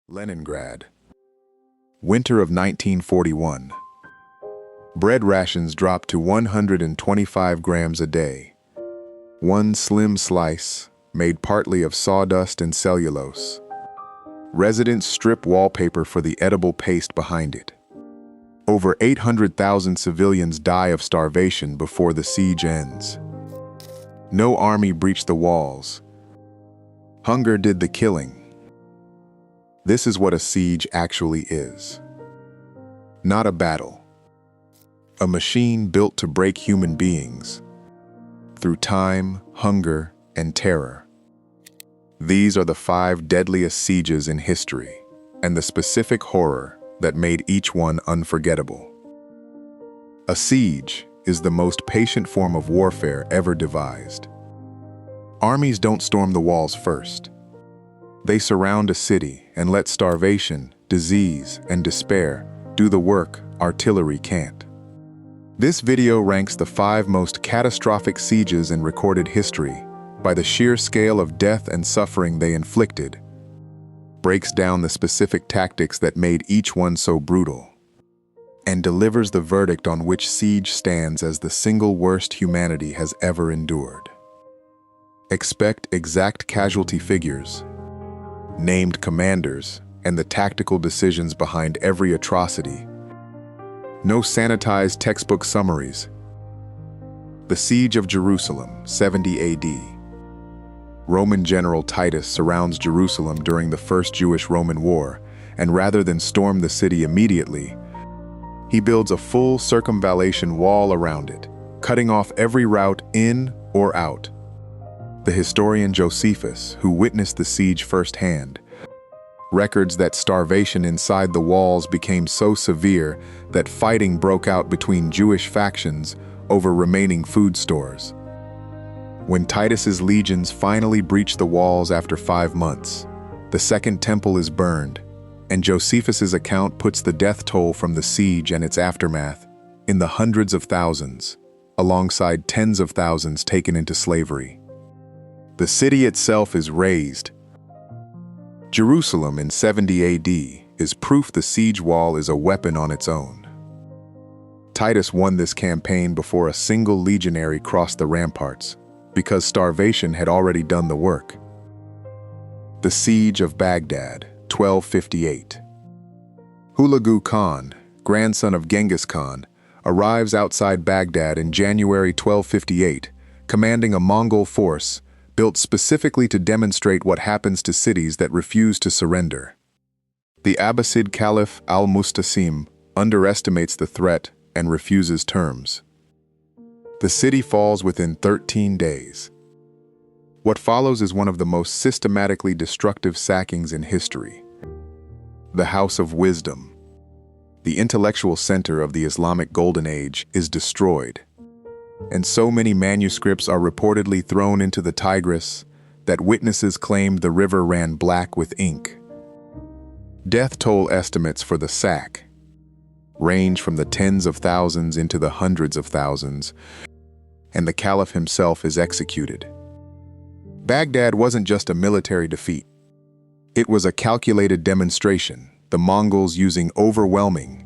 Leningrad. Winter of 1941. Bread rations dropped to 125 grams a day. One slim slice, made partly of sawdust and cellulose. Residents strip wallpaper for the edible paste behind it. Over 800,000 civilians die of starvation before the siege ends. No army breached the walls. Hunger did the killing. This is what a siege actually is. Not a battle. A machine built to break human beings through time, hunger, and terror. These are the 5 deadliest sieges in history, and the specific horror that made each one unforgettable. A siege is the most patient form of warfare ever devised. Armies don't storm the walls first. They surround a city and let starvation, disease, and despair do the work artillery can't. This video ranks the 5 most catastrophic sieges in recorded history by the sheer scale of death and suffering they inflicted, breaks down the specific tactics that made each one so brutal, and delivers the verdict on which siege stands as the single worst humanity has ever endured. Expect exact casualty figures, named commanders, and the tactical decisions behind every atrocity. No sanitized textbook summaries. The Siege of Jerusalem, 70 AD. Roman general Titus surrounds Jerusalem during the First Jewish-Roman War, and rather than storm the city immediately, he builds a full circumvallation wall around it, cutting off every route in or out. The historian Josephus, who witnessed the siege firsthand, records that starvation inside the walls became so severe that fighting broke out between Jewish factions over remaining food stores. When Titus's legions finally breach the walls after 5 months, the Second Temple is burned, and Josephus's account puts the death toll from the siege and its aftermath in the hundreds of thousands, alongside tens of thousands taken into slavery. The city itself is razed. Jerusalem in 70 AD is proof the siege wall is a weapon on its own. Titus won this campaign before a single legionary crossed the ramparts, because starvation had already done the work. The Siege of Baghdad, 1258. Hulagu Khan, grandson of Genghis Khan, arrives outside Baghdad in January 1258, commanding a Mongol force built specifically to demonstrate what happens to cities that refuse to surrender. The Abbasid Caliph al-Mustasim underestimates the threat and refuses terms. The city falls within 13 days. What follows is one of the most systematically destructive sackings in history. The House of Wisdom, the intellectual center of the Islamic Golden Age, is destroyed. And so many manuscripts are reportedly thrown into the Tigris that witnesses claimed the river ran black with ink. Death toll estimates for the sack range from the tens of thousands into the hundreds of thousands, and the Caliph himself is executed. Baghdad wasn't just a military defeat. It was a calculated demonstration, the Mongols using overwhelming,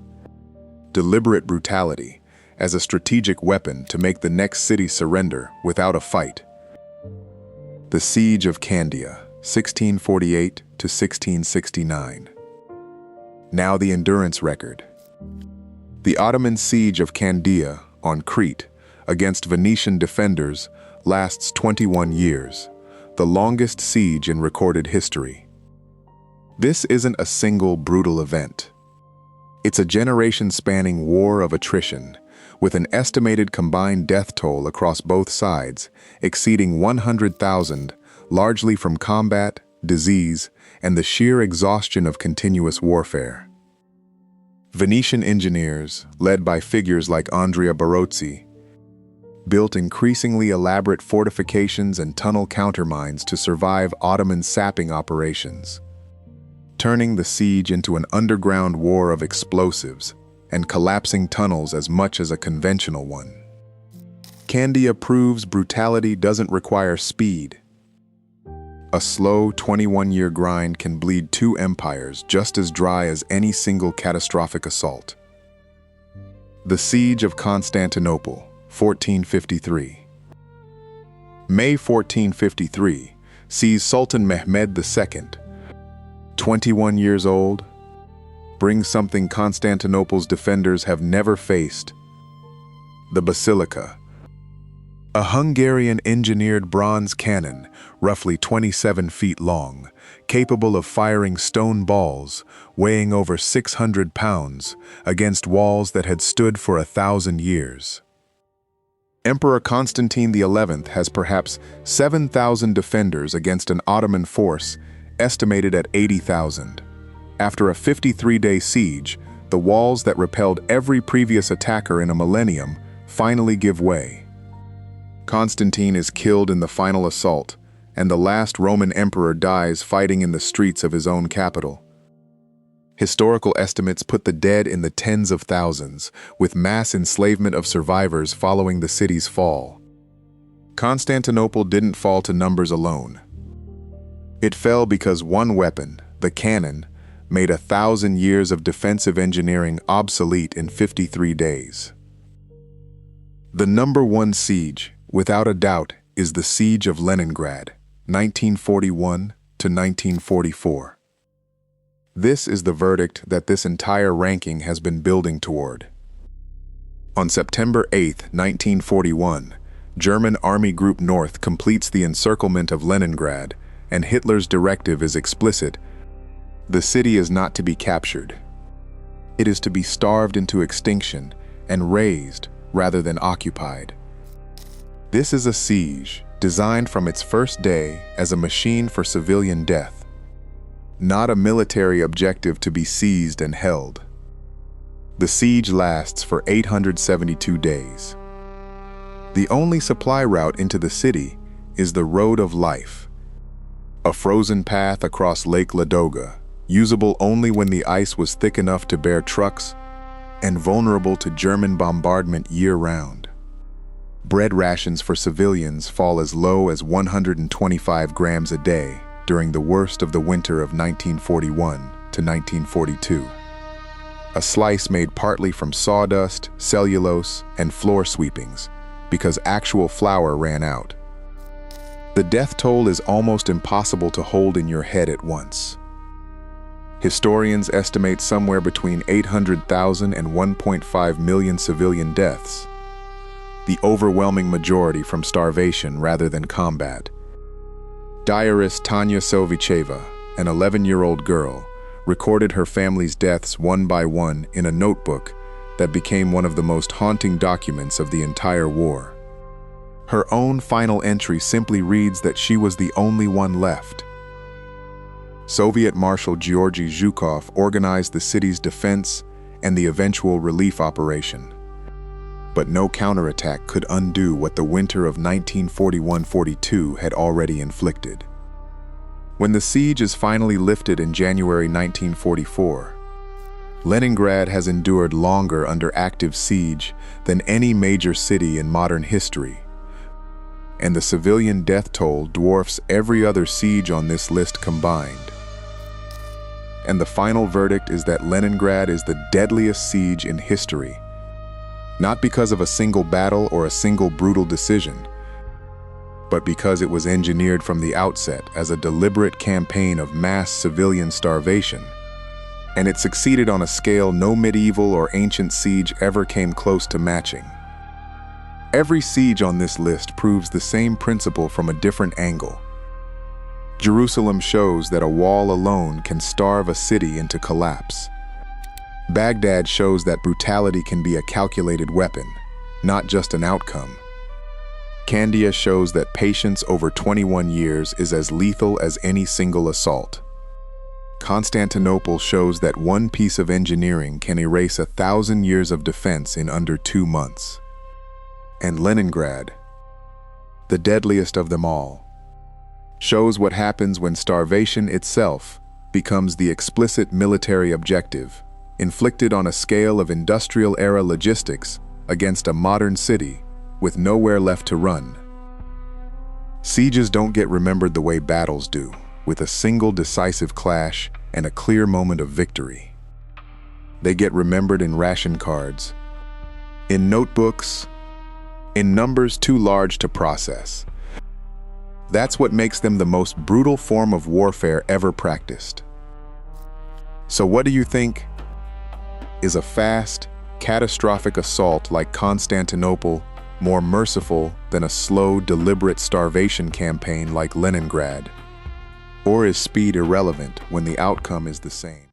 deliberate brutality as a strategic weapon to make the next city surrender without a fight. The Siege of Candia, 1648 to 1669. Now the endurance record. The Ottoman Siege of Candia on Crete against Venetian defenders lasts 21 years, the longest siege in recorded history. This isn't a single brutal event. It's a generation-spanning war of attrition, with an estimated combined death toll across both sides exceeding 100,000, largely from combat, disease, and the sheer exhaustion of continuous warfare. Venetian engineers, led by figures like Andrea Barozzi, built increasingly elaborate fortifications and tunnel countermines to survive Ottoman sapping operations, turning the siege into an underground war of explosives and collapsing tunnels as much as a conventional one. Candia proves brutality doesn't require speed. A slow 21-year grind can bleed two empires just as dry as any single catastrophic assault. The Siege of Constantinople, 1453. May 1453 sees Sultan Mehmed II, 21 years old, bring something Constantinople's defenders have never faced: the Basilica. A Hungarian-engineered bronze cannon, roughly 27 feet long, capable of firing stone balls, weighing over 600 pounds, against walls that had stood for 1,000 years. Emperor Constantine XI has perhaps 7,000 defenders against an Ottoman force estimated at 80,000. After a 53-day siege, the walls that repelled every previous attacker in a millennium finally give way. Constantine is killed in the final assault, and the last Roman emperor dies fighting in the streets of his own capital. Historical estimates put the dead in the tens of thousands, with mass enslavement of survivors following the city's fall. Constantinople didn't fall to numbers alone. It fell because one weapon, the cannon, made 1,000 years of defensive engineering obsolete in 53 days. The number one siege, without a doubt, is the Siege of Leningrad, 1941 to 1944. This is the verdict that this entire ranking has been building toward. On September 8, 1941, German Army Group North completes the encirclement of Leningrad, and Hitler's directive is explicit: the city is not to be captured. It is to be starved into extinction and razed rather than occupied. This is a siege designed from its first day as a machine for civilian death, not a military objective to be seized and held. The siege lasts for 872 days. The only supply route into the city is the Road of Life, a frozen path across Lake Ladoga, usable only when the ice was thick enough to bear trucks, and vulnerable to German bombardment year-round. Bread rations for civilians fall as low as 125 grams a day during the worst of the winter of 1941 to 1942. A slice made partly from sawdust, cellulose, and floor sweepings, because actual flour ran out. The death toll is almost impossible to hold in your head at once. Historians estimate somewhere between 800,000 and 1.5 million civilian deaths, the overwhelming majority from starvation rather than combat. Diarist Tanya Sovicheva, an 11-year-old girl, recorded her family's deaths one by one in a notebook that became one of the most haunting documents of the entire war. Her own final entry simply reads that she was the only one left. Soviet Marshal Georgy Zhukov organized the city's defense and the eventual relief operation. But no counterattack could undo what the winter of 1941-42 had already inflicted. When the siege is finally lifted in January 1944, Leningrad has endured longer under active siege than any major city in modern history, and the civilian death toll dwarfs every other siege on this list combined. And the final verdict is that Leningrad is the deadliest siege in history, not because of a single battle or a single brutal decision, but because it was engineered from the outset as a deliberate campaign of mass civilian starvation, and it succeeded on a scale no medieval or ancient siege ever came close to matching. Every siege on this list proves the same principle from a different angle. Jerusalem shows that a wall alone can starve a city into collapse. Baghdad shows that brutality can be a calculated weapon, not just an outcome. Candia shows that patience over 21 years is as lethal as any single assault. Constantinople shows that one piece of engineering can erase 1,000 years of defense in under 2 months. And Leningrad, the deadliest of them all, shows what happens when starvation itself becomes the explicit military objective, inflicted on a scale of industrial-era logistics against a modern city with nowhere left to run. Sieges don't get remembered the way battles do, with a single decisive clash and a clear moment of victory. They get remembered in ration cards, in notebooks, in numbers too large to process. That's what makes them the most brutal form of warfare ever practiced. So what do you think? Is a fast, catastrophic assault like Constantinople more merciful than a slow, deliberate starvation campaign like Leningrad? Or is speed irrelevant when the outcome is the same?